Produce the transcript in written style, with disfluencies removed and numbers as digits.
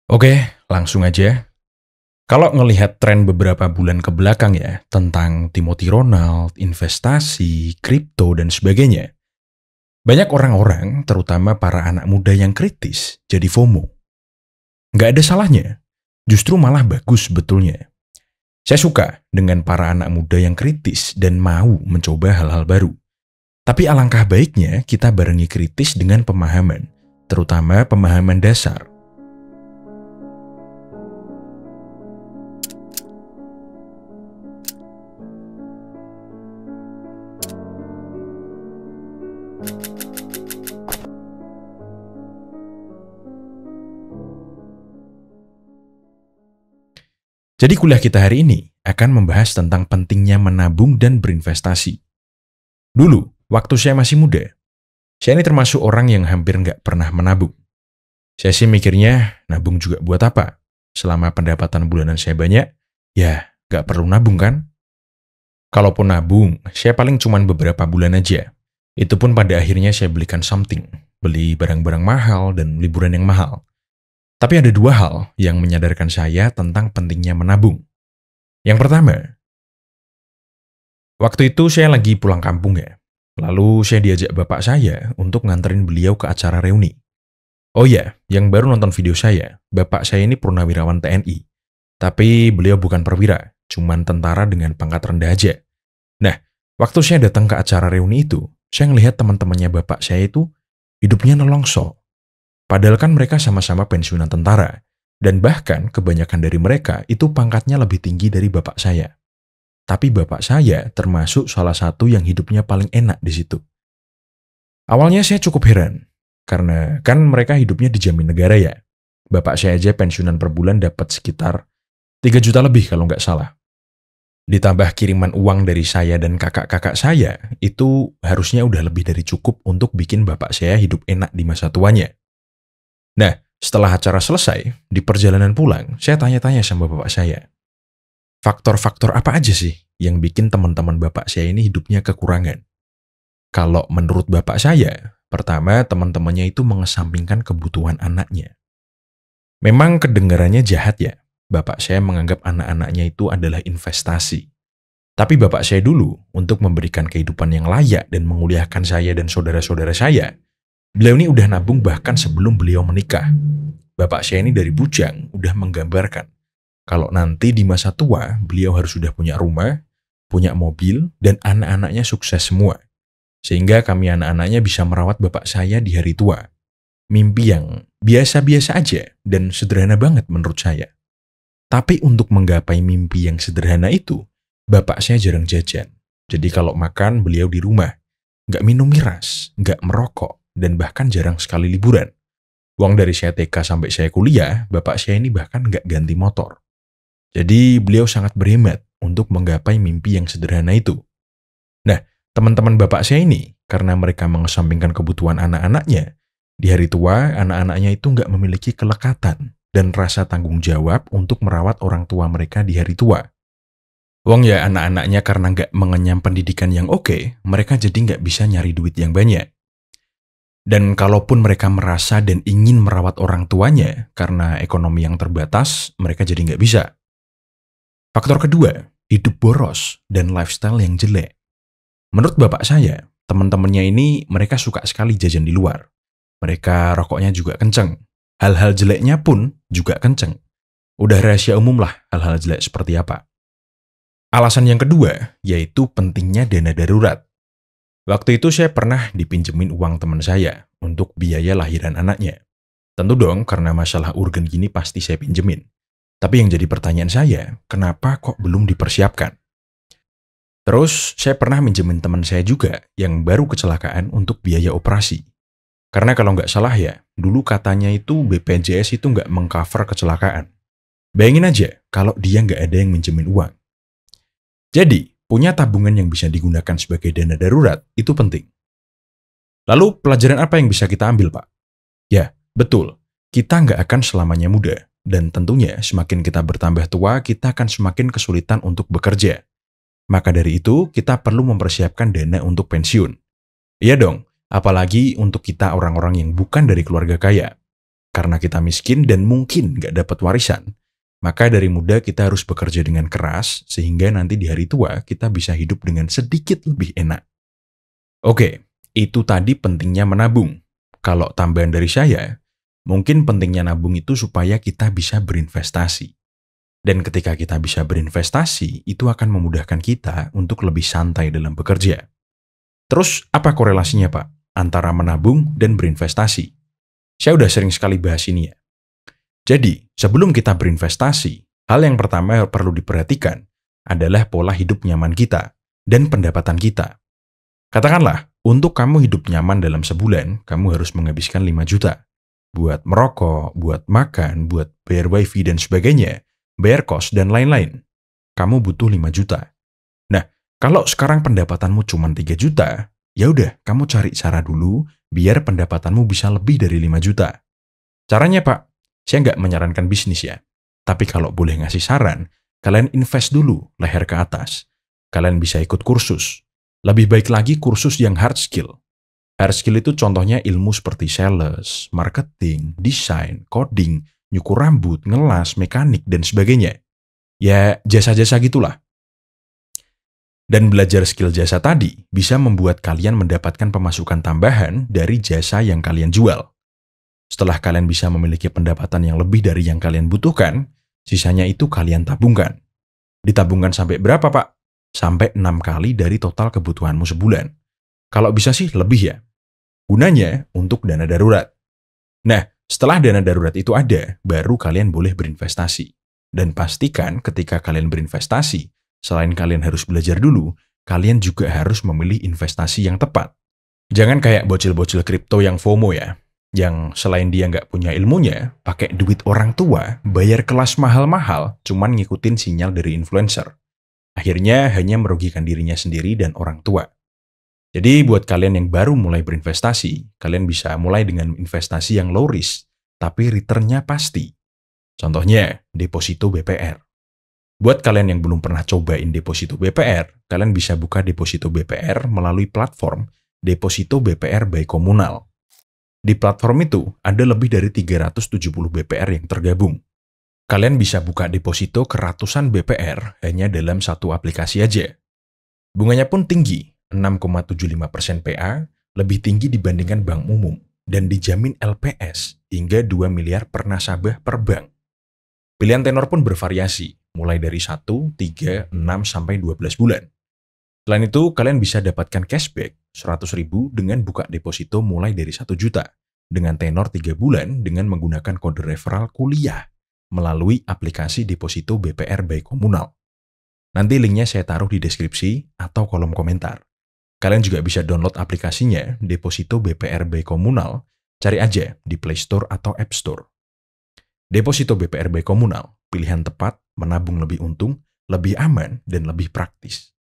Oke, langsung aja. Kalau ngelihat tren beberapa bulan ke belakang ya, tentang Timothy Ronald, investasi, kripto, dan sebagainya, banyak orang-orang, terutama para anak muda yang kritis, jadi FOMO. Nggak ada salahnya, justru malah bagus sebetulnya. Saya suka dengan para anak muda yang kritis dan mau mencoba hal-hal baru. Tapi alangkah baiknya kita barengi kritis dengan pemahaman, terutama pemahaman dasar. Jadi kuliah kita hari ini akan membahas tentang pentingnya menabung dan berinvestasi. Dulu, waktu saya masih muda, saya ini termasuk orang yang hampir nggak pernah menabung. Saya sih mikirnya, nabung juga buat apa? Selama pendapatan bulanan saya banyak, ya nggak perlu nabung kan? Kalaupun nabung, saya paling cuman beberapa bulan aja. Itu pun pada akhirnya saya belikan something, beli barang-barang mahal dan liburan yang mahal. Tapi ada dua hal yang menyadarkan saya tentang pentingnya menabung. Yang pertama, waktu itu saya lagi pulang kampung ya. Lalu saya diajak bapak saya untuk nganterin beliau ke acara reuni. Oh iya, yang baru nonton video saya, bapak saya ini purnawirawan TNI. Tapi beliau bukan perwira, cuman tentara dengan pangkat rendah aja. Nah, waktu saya datang ke acara reuni itu, saya ngelihat teman-temannya bapak saya itu hidupnya nelongso. Padahal kan mereka sama-sama pensiunan tentara. Dan bahkan kebanyakan dari mereka itu pangkatnya lebih tinggi dari bapak saya. Tapi bapak saya termasuk salah satu yang hidupnya paling enak di situ. Awalnya saya cukup heran, karena kan mereka hidupnya dijamin negara ya. Bapak saya aja pensiunan per bulan dapat sekitar 3 juta lebih kalau nggak salah. Ditambah kiriman uang dari saya dan kakak-kakak saya, itu harusnya udah lebih dari cukup untuk bikin bapak saya hidup enak di masa tuanya. Nah, setelah acara selesai, di perjalanan pulang, saya tanya-tanya sama bapak saya. Faktor-faktor apa aja sih yang bikin teman-teman bapak saya ini hidupnya kekurangan? Kalau menurut bapak saya, pertama teman-temannya itu mengesampingkan kebutuhan anaknya. Memang kedengarannya jahat ya, bapak saya menganggap anak-anaknya itu adalah investasi. Tapi bapak saya dulu, untuk memberikan kehidupan yang layak dan menguliahkan saya dan saudara-saudara saya, beliau ini udah nabung bahkan sebelum beliau menikah. Bapak saya ini dari bujang udah menggambarkan kalau nanti di masa tua beliau harus sudah punya rumah, punya mobil, dan anak-anaknya sukses semua. Sehingga kami anak-anaknya bisa merawat bapak saya di hari tua. Mimpi yang biasa-biasa aja dan sederhana banget menurut saya. Tapi untuk menggapai mimpi yang sederhana itu, bapak saya jarang jajan. Jadi kalau makan beliau di rumah. Nggak minum miras, nggak merokok, dan bahkan jarang sekali liburan. Uang dari saya TK sampai saya kuliah, bapak saya ini bahkan nggak ganti motor. Jadi beliau sangat berhemat untuk menggapai mimpi yang sederhana itu. Nah, teman-teman bapak saya ini, karena mereka mengesampingkan kebutuhan anak-anaknya, di hari tua anak-anaknya itu nggak memiliki kelekatan dan rasa tanggung jawab untuk merawat orang tua mereka di hari tua. Wong ya anak-anaknya karena nggak mengenyam pendidikan yang oke, mereka jadi nggak bisa nyari duit yang banyak. Dan kalaupun mereka merasa dan ingin merawat orang tuanya karena ekonomi yang terbatas, mereka jadi nggak bisa. Faktor kedua, hidup boros dan lifestyle yang jelek. Menurut bapak saya, teman-temannya ini mereka suka sekali jajan di luar. Mereka rokoknya juga kenceng. Hal-hal jeleknya pun juga kenceng. Udah rahasia umum lah hal-hal jelek seperti apa. Alasan yang kedua, yaitu pentingnya dana darurat. Waktu itu saya pernah dipinjemin uang teman saya untuk biaya lahiran anaknya. Tentu dong, karena masalah urgen gini pasti saya pinjemin. Tapi yang jadi pertanyaan saya, kenapa kok belum dipersiapkan? Terus, saya pernah minjemin teman saya juga yang baru kecelakaan untuk biaya operasi. Karena kalau nggak salah ya, dulu katanya itu BPJS itu nggak mengcover kecelakaan. Bayangin aja kalau dia nggak ada yang minjemin uang. Jadi, punya tabungan yang bisa digunakan sebagai dana darurat itu penting. Lalu, pelajaran apa yang bisa kita ambil, Pak? Ya, betul. Kita nggak akan selamanya muda. Dan tentunya semakin kita bertambah tua, kita akan semakin kesulitan untuk bekerja. Maka dari itu, kita perlu mempersiapkan dana untuk pensiun. Iya dong, apalagi untuk kita orang-orang yang bukan dari keluarga kaya. Karena kita miskin dan mungkin nggak dapat warisan, maka dari muda kita harus bekerja dengan keras sehingga nanti di hari tua kita bisa hidup dengan sedikit lebih enak. Oke, itu tadi pentingnya menabung. Kalau tambahan dari saya, mungkin pentingnya nabung itu supaya kita bisa berinvestasi. Dan ketika kita bisa berinvestasi, itu akan memudahkan kita untuk lebih santai dalam bekerja. Terus, apa korelasinya, Pak, antara menabung dan berinvestasi? Saya udah sering sekali bahas ini ya. Jadi, sebelum kita berinvestasi, hal yang pertama yang perlu diperhatikan adalah pola hidup nyaman kita dan pendapatan kita. Katakanlah, untuk kamu hidup nyaman dalam sebulan, kamu harus menghabiskan 5 juta. Buat merokok, buat makan, buat bayar wifi dan sebagainya, bayar kos, dan lain-lain. Kamu butuh 5 juta. Nah, kalau sekarang pendapatanmu cuma 3 juta, ya udah, kamu cari cara dulu biar pendapatanmu bisa lebih dari 5 juta. Caranya, Pak, saya nggak menyarankan bisnis ya. Tapi kalau boleh ngasih saran, kalian invest dulu leher ke atas. Kalian bisa ikut kursus. Lebih baik lagi kursus yang hard skill. Hard skill itu contohnya ilmu seperti sales, marketing, desain, coding, nyukur rambut, ngelas, mekanik, dan sebagainya. Ya, jasa-jasa gitulah. Dan belajar skill jasa tadi bisa membuat kalian mendapatkan pemasukan tambahan dari jasa yang kalian jual. Setelah kalian bisa memiliki pendapatan yang lebih dari yang kalian butuhkan, sisanya itu kalian tabungkan. Ditabungkan sampai berapa, Pak? Sampai 6 kali dari total kebutuhanmu sebulan. Kalau bisa sih lebih ya. Gunanya untuk dana darurat. Nah, setelah dana darurat itu ada, baru kalian boleh berinvestasi. Dan pastikan ketika kalian berinvestasi, selain kalian harus belajar dulu, kalian juga harus memilih investasi yang tepat. Jangan kayak bocil-bocil kripto yang FOMO ya, yang selain dia nggak punya ilmunya, pakai duit orang tua, bayar kelas mahal-mahal, cuman ngikutin sinyal dari influencer. Akhirnya hanya merugikan dirinya sendiri dan orang tua. Jadi buat kalian yang baru mulai berinvestasi, kalian bisa mulai dengan investasi yang low risk, tapi returnnya pasti. Contohnya, deposito BPR. Buat kalian yang belum pernah cobain deposito BPR, kalian bisa buka deposito BPR melalui platform Deposito BPR by Komunal. Di platform itu ada lebih dari 370 BPR yang tergabung. Kalian bisa buka deposito ke ratusan BPR hanya dalam satu aplikasi aja. Bunganya pun tinggi, 6,75% PA, lebih tinggi dibandingkan bank umum, dan dijamin LPS hingga 2 miliar per nasabah per bank. Pilihan tenor pun bervariasi, mulai dari 1, 3, 6, sampai 12 bulan. Selain itu, kalian bisa dapatkan cashback 100.000 dengan buka deposito mulai dari 1 juta, dengan tenor 3 bulan dengan menggunakan kode referral kuliah melalui aplikasi deposito BPR by Komunal. Nanti linknya saya taruh di deskripsi atau kolom komentar. Kalian juga bisa download aplikasinya Deposito BPR by Komunal, cari aja di Play Store atau App Store. Deposito BPR by Komunal, pilihan tepat, menabung lebih untung, lebih aman, dan lebih praktis.